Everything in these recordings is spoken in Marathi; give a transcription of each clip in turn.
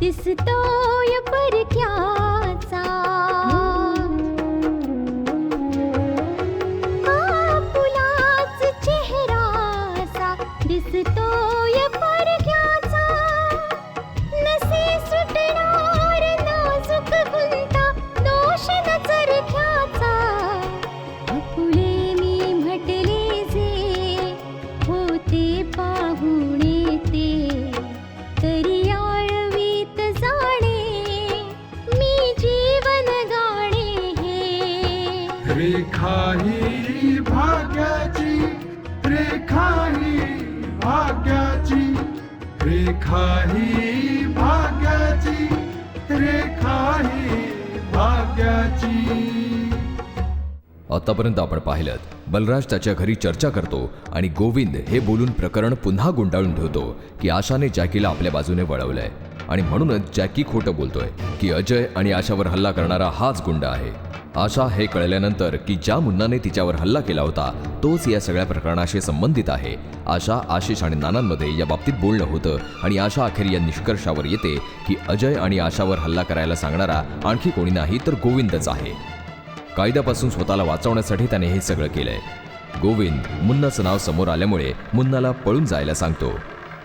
दिसतोय परक्याचा फुलाच चेहराचा दिसतोय परक्याचा नसे सुटणार नाजूक गुंता दोष न चरख्याचा फुले मी म्हटले जे होते पाहुणे ते तरी रेखा ही भाग्याची, रेखा ही भाग्याची, रेखा ही भाग्याची, रेखा ही भाग्याची. आतापर्यंत आपण पाहिलं बलराज त्याच्या घरी चर्चा करतो आणि गोविंद हे बोलून प्रकरण पुन्हा गुंडाळून ठेवतो की आशाने जॅकीला आपल्या बाजूने वळवलंय आणि म्हणूनच जॅकी खोटं बोलतोय की अजय आणि आशावर हल्ला करणारा हाच गुंड आहे. आशा हे कळल्यानंतर की ज्या मुन्नाने तिच्यावर हल्ला केला होता तोच या सगळ्या प्रकरणाशी संबंधित आहे. आशा, आशिष आणि नानांमध्ये या बाबतीत बोलणं होतं आणि आशा अखेर या निष्कर्षावर येते की अजय आणि आशावर हल्ला करायला सांगणारा आणखी कोणी नाही तर गोविंदच आहे. कायद्यापासून स्वतःला वाचवण्यासाठी त्याने हे सगळं केलंय. गोविंद मुन्नाचं नाव समोर आल्यामुळे मुन्नाला पळून जायला सांगतो.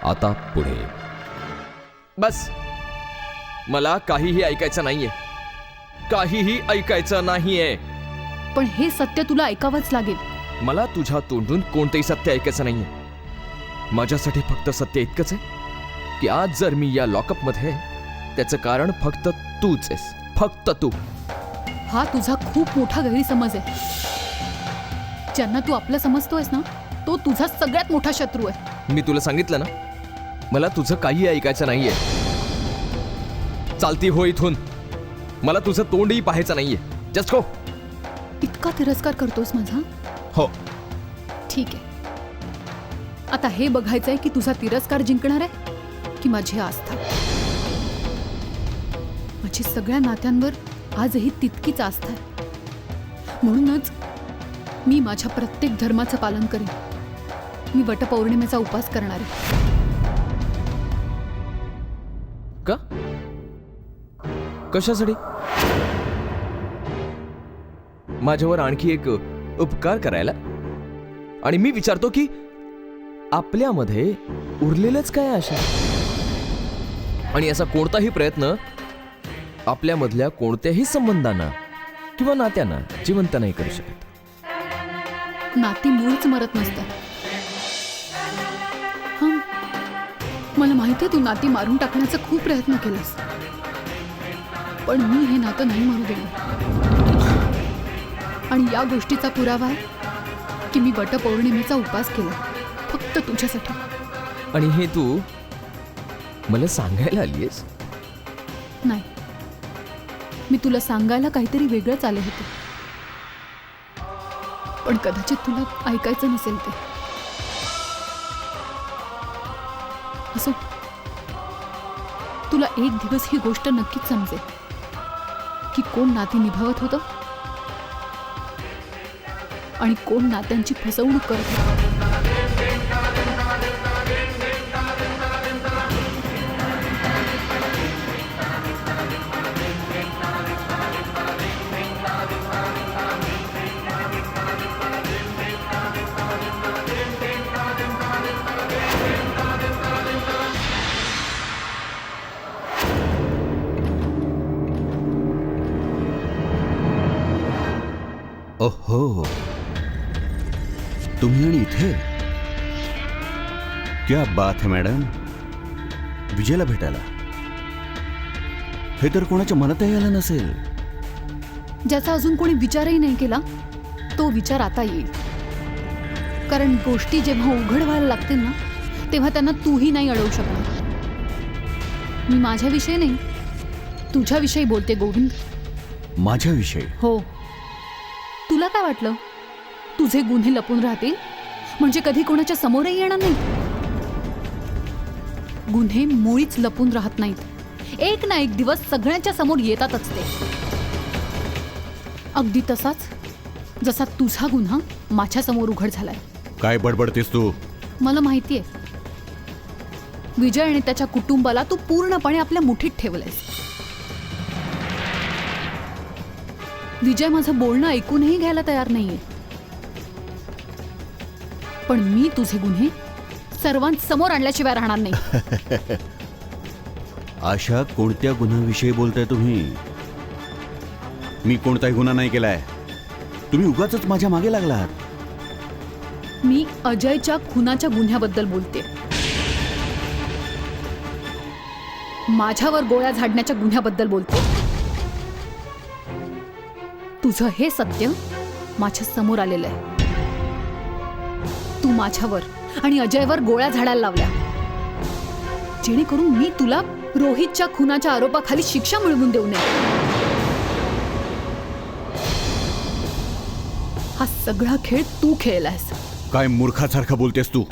आता पुढे बस, मला काहीही ऐकायचं नाहीये, काहीही ऐकायचं नाहीये. पण हे सत्य तुला ऐकावंच लागेल. मला तुझ्या तोंडून कोणतेही सत्य ऐकायचं नाहीये. माझ्यासाठी फक्त सत्य इतकंच आहे की आज जर मी या लॉकअपमध्ये त्याचं कारण फक्त तूच आहेस, फक्त तू. हा तुझा खूप मोठा गैरसमज आहे. ज्यांना तू आपलं समजतोयस ना, तो तुझा सगळ्यात मोठा शत्रू आहे. मी तुला सांगितलं ना, मला तुझं काही ऐकायचं नाहीये. चालती हो इथून, मला तुझं तोंडही पाहायचं नाहीये. Just go. इतका तिरस्कार करतोस माझा? हो. ठीक आहे, आता हे बघायचंय की तुझा तिरस्कार जिंकणार आहे की माझी आस्था. माझी सगळ्या नात्यांवर आजही तितकीच आस्था आहे. म्हणूनच मी माझ्या प्रत्येक धर्माचं पालन करीन. मी वटपौर्णिमेचा उपवास करणार आहे. का? कशासाठी? माझ्यावर आणखी एक उपकार करायला? आणि मी विचारतो की आपल्यामध्ये उरलेलंच काय आशा? आणि असा कोणताही प्रयत्न आपल्यामधल्या कोणत्याही संबंधांना किंवा नात्यांना जिवंत नाही करू शकत. नाती मूळच मरत नसतात. हं, मला माहिती आहे तू नाती मारून टाकण्याचा खूप प्रयत्न केलास, पण मी हे नातं नाही मारू देणार. आणि या गोष्टीचा पुरावा आहे की मी वटपौर्णिमेचा उपवास केला फक्त तुझ्यासाठी. आणि हे तू मला सांगायला आलीयस? नाही, मी तुला सांगायला काहीतरी वेगळंच आले होते, पण कदाचित तुला ऐकायचं नसेल ते. असो, तुला एक दिवस ही गोष्ट नक्कीच समजेल की कोण नाती निभावत होतं आणि कोण नात्यांची फसवणूक करत होतं. ओहो, तुम्ही आणि इथे? क्या बात है मॅडम, विजयला भेटायला? हे तर कोणाच्या मनातही आलं नसेल. ज्याचा अजून कोणी विचारही नाही केला तो विचार आता येईल. कारण गोष्टी जेव्हा उघड व्हायला लागतील ना तेव्हा त्यांना तूही नाही अडवू शकणार. मी माझ्याविषयी नाही तुझ्याविषयी बोलते गोविंद. माझ्याविषयी? हो. तुला काय वाटलं तुझे गुन्हे लपून राहतील म्हणजे कधी कोणाच्या समोरही येणार नाही? गुन्हे मुळीच लपून राहत नाहीत. एक ना एक दिवस सगळ्यांच्या समोर येतातच ते. अगदी तसाच जसा तुझा गुन्हा माझ्या समोर उघड झालाय. काय बडबडतेस तू? मला माहितीये विजय आणि त्याच्या कुटुंबाला तू पूर्णपणे आपल्या मुठीत ठेवलंयस. विजय माझं बोलणं ऐकूनही घ्यायला तयार नाहीये. पण मी तुझे गुन्हे सर्वांसमोर आणल्याशिवाय राहणार नाही. अशा कोणत्या गुन्ह्याविषयी बोलताय तुम्ही? मी कोणताही गुन्हा नाही केलाय. तुम्ही उगाचच माझ्या मागे लागलात. मी अजयच्या खुनाच्या गुन्ह्याबद्दल बोलते. माझ्यावर गोळ्या झाडण्याच्या गुन्ह्याबद्दल बोलते. तुझं हे सत्य माझ्या समोर आलेलं आहे. तू माझ्यावर आणि अजयवर गोळ्या झाडायला लावल्या जेणेकरून मी तुला रोहितच्या खुनाच्या आरोपाखाली शिक्षा मिळवून देऊ नये. हा सगळा खेळ तू खेळलायस. काय मूर्खासारखं बोलतेस तू?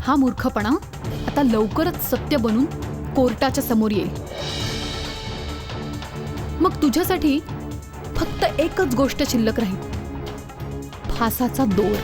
हा मूर्खपणा आता लवकरच सत्य बनून कोर्टाच्या समोर येईल. मग तुझ्यासाठी फक्त एकच गोष्ट शिल्लक राहील, फासाचा दोर.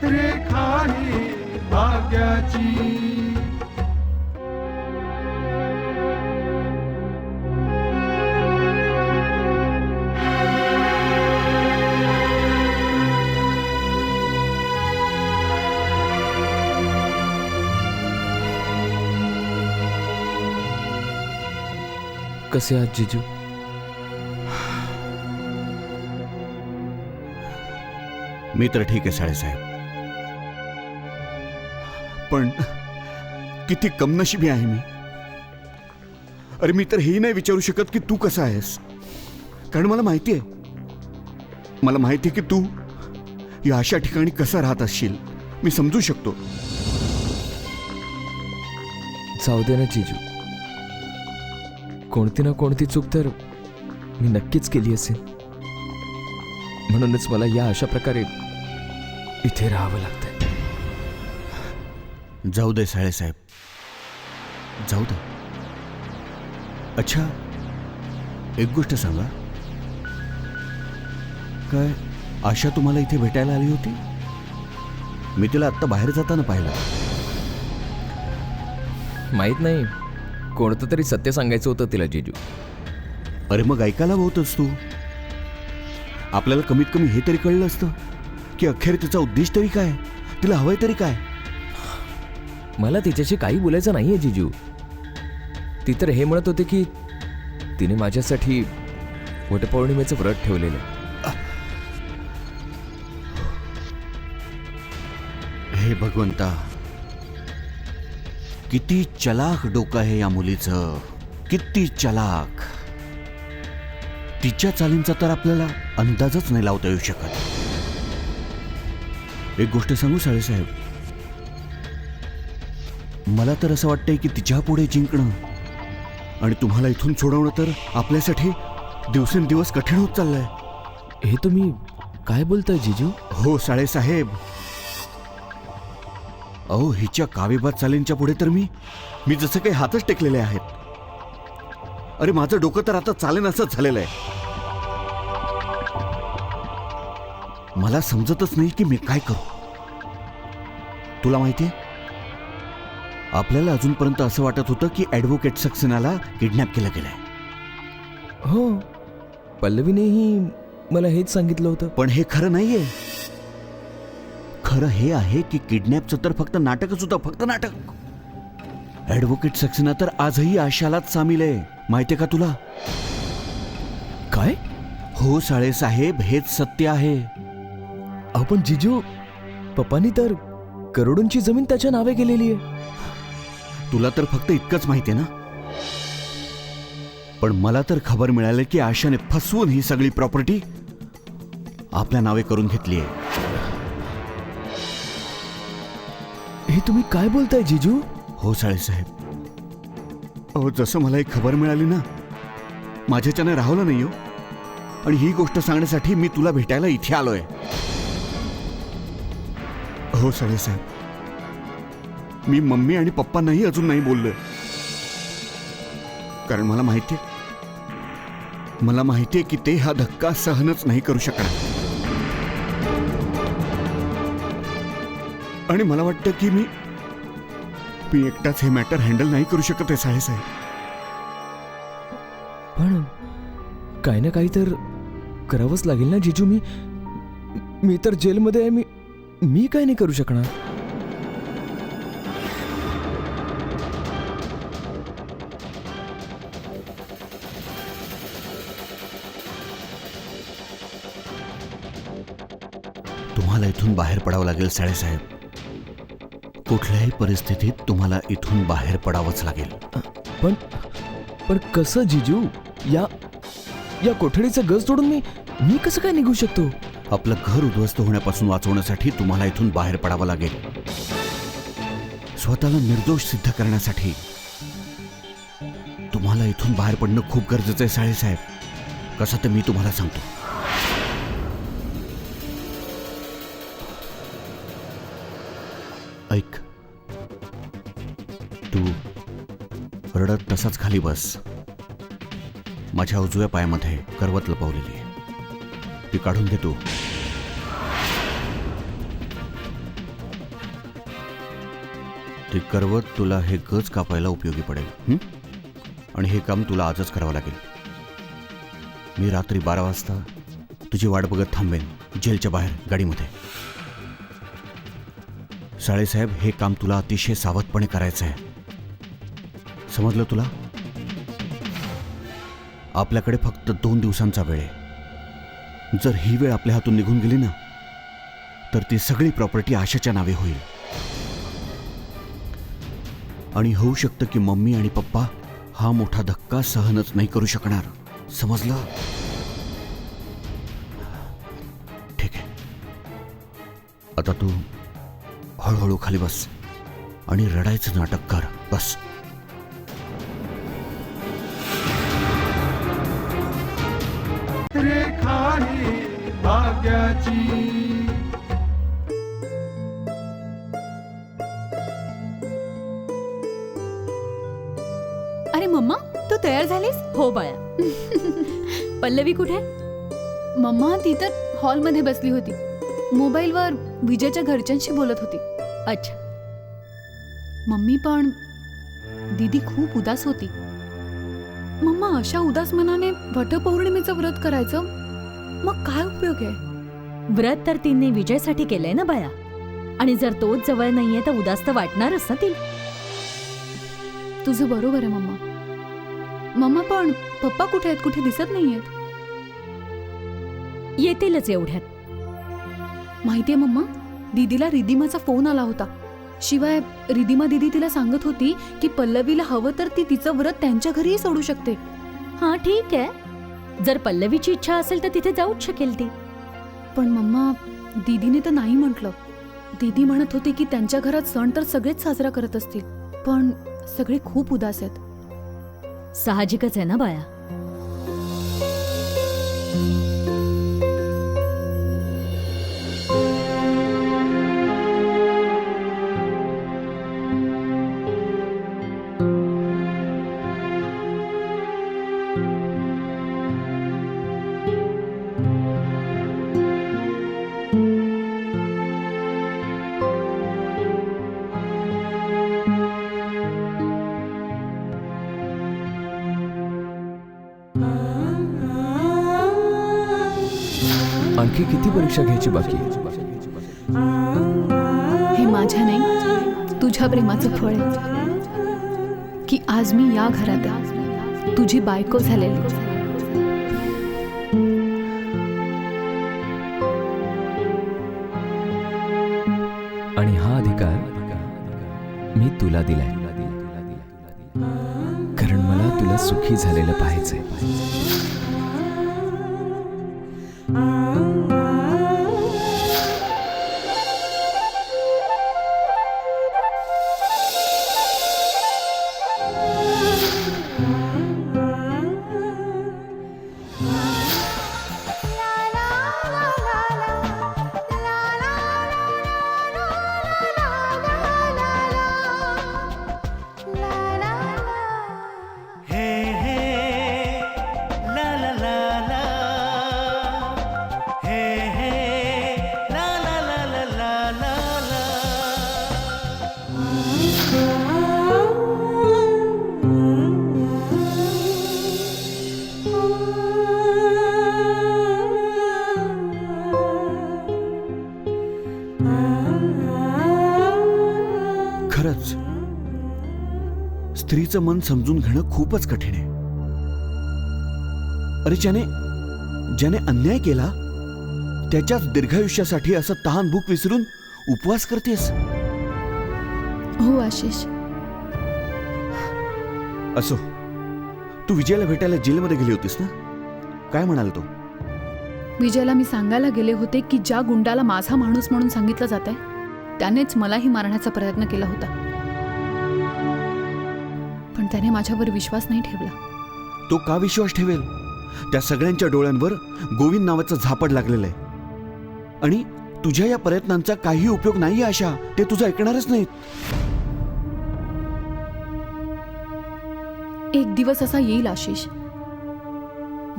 रेखा ही भाग्याची. कसे आहात जिजू? मी तर ठीक आहे साळेसाहेब, पण किती कमनशिबी आहे मी. अरे मी तर हेही नाही विचारू शकत की तू कसा आहेस, कारण मला माहिती आहे की तू या अशा ठिकाणी कसं राहत असशील. मी समजू शकतो. जाऊ दे ना जिजू, कोणती ना कोणती चूक तर मी नक्कीच केली असेल. म्हणूनच मला या अशा प्रकारे इथे राहावं लागतंय. जाऊ दे साळेसाहेब, जाऊ दे. अच्छा, एक गोष्ट सांगा, काय आशा तुम्हाला इथे भेटायला आली होती? मी तिला आत्ता बाहेर जाताना पाहिलं. माहित नाही, कोणतं तरी सत्य सांगायचं होतं तिला जिजू. अरे मग ऐकायला होतच तू. आपल्याला कमीत कमी हे तरी कळलं असतं की अखेर तिचा उद्देश तरी काय, तिला हवंय तरी काय. मला तिच्याशी काही बोलायचं नाहीये जिजू. ती तर हे म्हणत होती की तिने माझ्यासाठी वटपौर्णिमेचं व्रत ठेवलेलं. हे भगवंता, किती चलाख डोकं आहे या मुलीचं, किती चलाख. तिच्या चालींचा तर आपल्याला अंदाजच नाही लावता येऊ शकत. एक गोष्ट सांगू साळेसाहेब, मला तर असं वाटतंय की तिच्या पुढे जिंकणं आणि तुम्हाला इथून सोडवणं तर आपल्यासाठी दिवसेंदिवस कठीण होत चाललंय. हे तुम्ही काय बोलताय जिजू? हो साळेसाहेब, अहो हिच्या कावेबाद चालींच्या पुढे तर मी जसं काही हातच टेकलेले आहेत. अरे माझं डोकं तर आता चालेन असंच झालेलं आहे. मला समजतच नाही की मी काय करू. तुला माहितीये, आपल्याला अजूनपर्यंत असं वाटत होतं की ॲडव्होकेट सक्सेनाला किडनॅप केलं गेलंय. हो, पल्लवीनेही मला हेच सांगितलं होतं. पण हे खरं नाहीये. खरं हे आहे की किडनॅपचं तर फक्त नाटकच होतं, फक्त नाटक. ॲडव्होकेट सक्सेना तर आजही आशालाच सामील आहे, माहितीये का तुला? काय? हो साळेसाहेब, हेच सत्य आहे. आपण जिजू, पप्पांनी तर करोडोंची जमीन त्याच्या नावे केलेली आहे. तुला तर फक्त इतकंच माहितीये ना. पण मला तर खबर मिळाली की आशाने फसवून ही सगळी प्रॉपर्टी आपल्या नावे करून घेतली आहे. हे तुम्ही काय बोलताय जिजू? हो साळेसाहेब, अहो जसं मला एक खबर मिळाली ना, माझ्याच्याने राहवलं नाही हो. आणि ही गोष्ट सांगण्यासाठी मी तुला भेटायला इथे आलोय. हो साळेसाहेब, मी मम्मी आणि पप्पांनाही अजून नाही बोललोय. कारण मला माहितीये की ते हा धक्का सहनच नाही करू शकणार. आणि मला वाटतं की मी एकटाच हे मॅटर हँडल नाही करू शकत आहे साळेसाहेब. पण काही ना काही तर करावंच लागेल ना जिजू. मी तर जेलमध्ये आहे. मी काय नाही करू शकणार. तुम्हाला इथून बाहेर पडावं लागेल साळेसाहेब. कुठल्याही परिस्थितीत तुम्हाला इथून बाहेर पडावंच लागेल. पण कसं जिजू? या कोठडीचं गज तोडून मी कसं काय निघू शकतो? आपलं घर उद्ध्वस्त होण्यापासून वाचवण्यासाठी तुम्हाला इथून बाहेर पडावं लागेल. स्वतःला निर्दोष सिद्ध करण्यासाठी तुम्हाला इथून बाहेर पडणं खूप गरजेचं आहे साळेसाहेब. कसं ते मी तुम्हाला सांगतो. ऐक, तू रडत तसाच खाली बस. माझ्या उजव्या पायामध्ये करवत लपवलेली आहे, ती काढून घे तू. ती करवत तुला हे गज कापायला उपयोगी पडेल. आणि हे काम तुला आजच करावं लागेल. मी रात्री 12 वाजता तुझी वाट बघत थांबेन जेलच्या बाहेर गाडीमध्ये. साळेसाहेब, हे काम तुला अतिशय सावधपणे करायचं आहे, समजलं तुला? आपल्याकडे फक्त 2 दिवसांचा वेळ आहे. जर ही वेळ आपल्या हातून निघून गेली ना, तर ती सगळी प्रॉपर्टी आशाच्या नावे होईल. आणि होऊ शकतं की मम्मी आणि पप्पा हा मोठा धक्का सहनच नाही करू शकणार, समजलं? ठीक आहे, आता तू हळूहळू खाली बस आणि रडायचं नाटक कर. बस. रेखा ही भाग्याची. अरे मम्मा, तू तयार झालीस? हो बाळा. पल्लवी कुठे? मम्मा ती तर हॉलमध्ये बसली होती, मोबाईलवर विजयच्या घरच्यांशी बोलत होती. अच्छा. मम्मी, पण दीदी खूप उदास होती. मम्मा, अशा उदास मनाने वटपौर्णिमेचं व्रत करायचं मग काय उपयोग आहे? व्रत तर तिने विजयसाठी केलंय ना बाळा. आणि जर तोच जवळ नाहीये तर उदास तर वाटणारच ना तिला. तुझं बरोबर आहे मम्मा. मम्मा, पण पप्पा कुठे आहेत? कुठे दिसत नाहीयेत. येतीलच एवढ्यात. माहितीये मम्मा, दीदीला रिदिमाचा फोन आला होता. शिवाय रिदिमा दीदी तिला सांगत होती की पल्लवीला हवं तर ती तिचं व्रत त्यांच्या घरीही सोडू शकते. हा ठीक आहे, जर पल्लवीची इच्छा असेल तर तिथे जाऊच शकेल ती. पण मम्मा, दीदीने तर नाही म्हटलं. दीदी म्हणत होती की त्यांच्या घरात सण तर सगळेच साजरा करत असतील, पण सगळे खूप उदास आहेत. साहजिकच आहे ना बाळा. आणखी किती परीक्षा घ्यायची बाकी आहे? हे माझ्या नाही तुझ्या प्रेमाचं फळ आहे की आज मी या घरात आहे, तुझी बायको झालेली. आणि हा अधिकार मी तुला दिलाय, कारण मला तुला सुखी झालेलं पाहायचंय. खरंच स्त्रीचं मन समजून घेणं खूपच कठीण आहे. अरे ज्याने अन्याय केला त्याच्याच दीर्घायुष्यासाठी असं तहान भूक विसरून उपवास करतेस. हो आशिष, असो, तू विजयला भेटायला जेलमध्ये गेली होतीस ना? काय म्हणाल तो? विजयला मी सांगायला गेले होते की ज्या गुंडाला माझा माणूस म्हणून सांगितलं जात आहे त्यानेच मलाही मारण्याचा प्रयत्न केला होता, पण त्याने माझ्यावर विश्वास नाही ठेवला. तो का विश्वास ठेवेल? त्या सगळ्यांच्या डोळ्यांवर गोविंद नावाचं झापड लागलेलं आहे आणि तुझ्या या प्रयत्नांचा काही उपयोग नाही. आशा, ते तुझं ऐकणारच नाहीत. एक दिवस असा येईल आशिष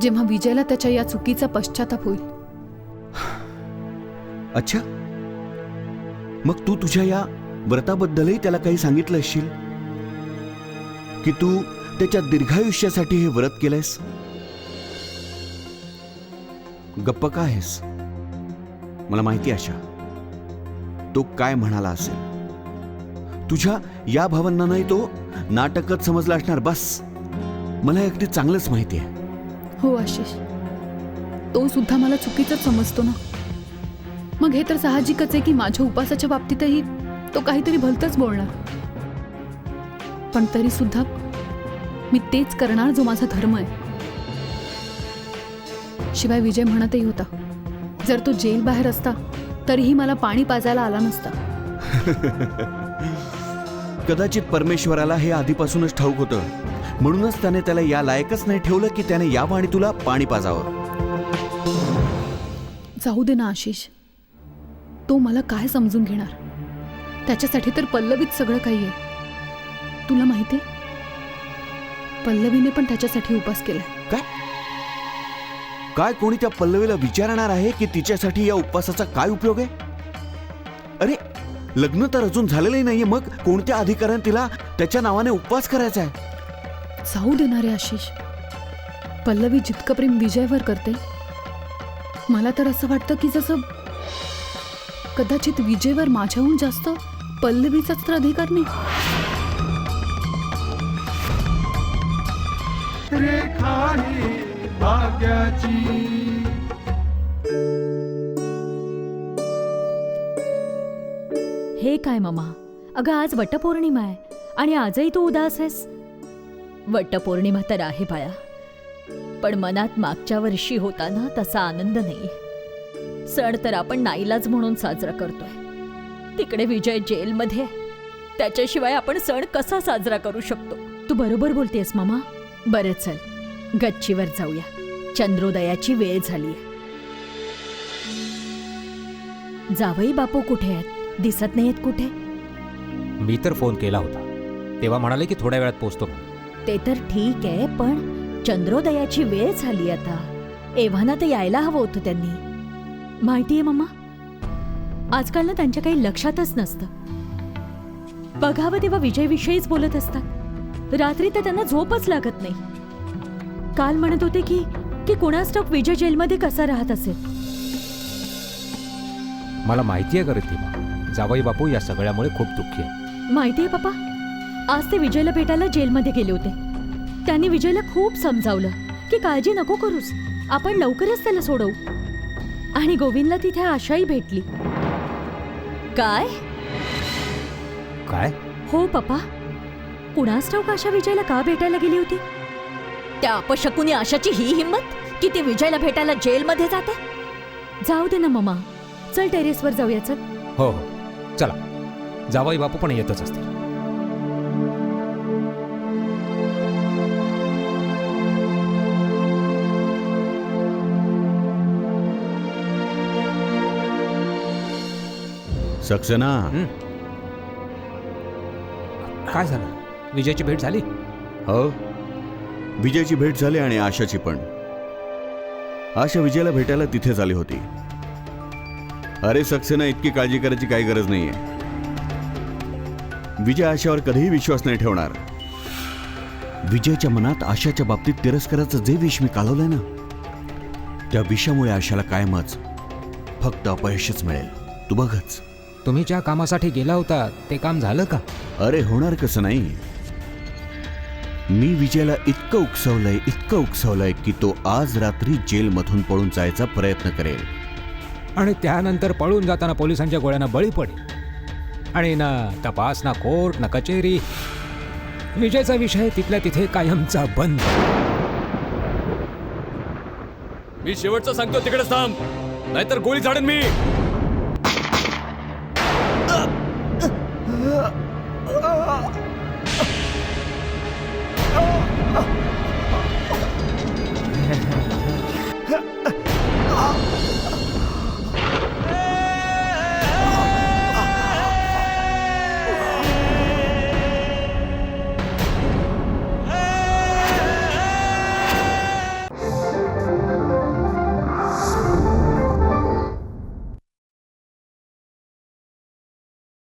जेव्हा विजयला त्याच्या या चुकीचा पश्चाताप होईल. अच्छा, मग तू तुझ्या या व्रताबद्दलही त्याला काही सांगितलं असशील की तू त्याच्या दीर्घायुष्यासाठी हे व्रत केलंयस? गप्प का आहेस? मला माहिती आशा, तो काय म्हणाला असेल. तुझ्या या भावनांनाही तो नाटकच समजला असणार. बस, मला हे अगदी चांगलंच माहिती आहे. हो आशिष, तो सुद्धा मला चुकीचंच समजतो ना. मग हे तर साहजिकच आहे की माझ्या उपासाच्या बाबतीतही तो काहीतरी भलतंच बोलणार, पण तरी सुद्धा मी तेच करणार जो माझा धर्म आहे. शिवाय विजय म्हणतही होता जर तो जेल बाहेर असता तरीही मला पाणी पाजायला आला नसता. कदाचित परमेश्वराला हे आधीपासूनच ठाऊक होतं, म्हणूनच त्याने त्याला या लायकच नाही ठेवलं की त्याने यावं आणि तुला पाणी पाजावं. जाऊ दे ना आशिष, तो मला काय समजून घेणार? त्याच्यासाठी तर पल्लवीत सगळं काही आहे. तुला माहिती आहे, पल्लवीने पण त्याच्यासाठी उपास केलाय. काय काय कोणी त्या पल्लवीला विचारणार आहे की तिच्यासाठी या उपवासाचा काय उपयोग आहे? अरे, लग्न तर अजून झालेलंही नाहीये, मग कोणत्या अधिकाराने तिला त्याच्या नावाने उपवास करायचा आहे? जाऊ देणारे आशिष, पल्लवी जितकं प्रेम विजयवर करते, मला तर असं वाटतं की जसं कदाचित विजयवर माझ्याहून जास्त पल्लवीचाच तर अधिकार नाही. रेखा ही भाग्याची. हे काय मामा, अगं आज वटपौर्णिमा आहे आणि आजही तू उदास आहेस. वटपौर्णिमा तर आहे बाळा, पण मनात मागच्या वर्षी होता ना तसा आनंद नाही. सण तर आपण नाईलाज म्हणून साजरा करतोय. तिकडे विजय जेलमध्ये आहे, त्याच्याशिवाय आपण सण कसा साजरा करू शकतो? तू बरोबर बोलतेस मामा. बरं चल, गच्चीवर जाऊया, चंद्रोदयाची वेळ झालीय. जावई बापू कुठे आहेत? दिसत नाहीयेत कुठे. मी तर फोन केला होता तेव्हा म्हणाले की थोड्या वेळात पोहोचतो. ते तर ठीक आहे, पण चंद्रोदयाची वेळ झाली आता. एव्हाना तर यायला हवं होतं त्यांनी. माहितीये मम्मा, आजकाल ना त्यांच्या काही लक्षातच नसतं. बघावं तेव्हा विजयविषयीच बोलत असतात. रात्री तर त्यांना झोपच लागत नाही. काल म्हणत होते की कुणास ठाऊक विजय जेलमध्ये कसा राहत असेल. मला माहिती आहे का रिद्धिमा, जावई बापू या सगळ्यामुळे खूप दुःखी आहे. माहितीये पप्पा, आज ते विजयला भेटायला जेलमध्ये गेले होते. त्यांनी विजयला खूप समजावलं की काळजी नको करूस, आपण लवकरच त्याला सोडवू. आणि गोविंदला तिथे आशाही भेटली. काय काय? हो पप्पा, कुणास ठाऊक आशा विजयला का भेटायला गेली होती. त्या अपशकुनी आशाची ही हिंमत की ती विजयला भेटायला जेलमध्ये जाते. जाऊ दे ना मम्मा, चल टेरेसवर जाऊया. चल. हो हो, चला. जावई बापू पण येतच असतील. सक्सेना, काय झालं? विजयची भेट झाली? हो, विजयची भेट झाली आणि आशाची पण. आशा विजयला भेटायला तिथेच आली होती. अरे सक्सेना, इतकी काळजी करायची काही गरज नाहीये. विजय आशावर कधीही विश्वास नाही ठेवणार. विजयच्या मनात आशाच्या बाबतीत तिरस्काराचं जे विष मी कालवलंय ना, त्या विषामुळे आशाला कायमच फक्त अपयशच मिळेल. तू बघच. तुम्ही ज्या कामासाठी गेला होता ते काम झालं का? अरे होणार कसं नाही. मी विजयला इतकं उकसवलंय की तो आज रात्री जेलमधून पळून जायचा प्रयत्न करेल. आणि त्यानंतर पळून जाताना पोलिसांच्या गोळ्यांना बळी पडेल. आणि ना तपास, ना कोर्ट, ना कचेरी. विजयचा विषय तिथल्या तिथे कायमचा बंद. मी शेवटचं सांगतो, तिकडे थांब, नाहीतर गोळी झाडेन मी.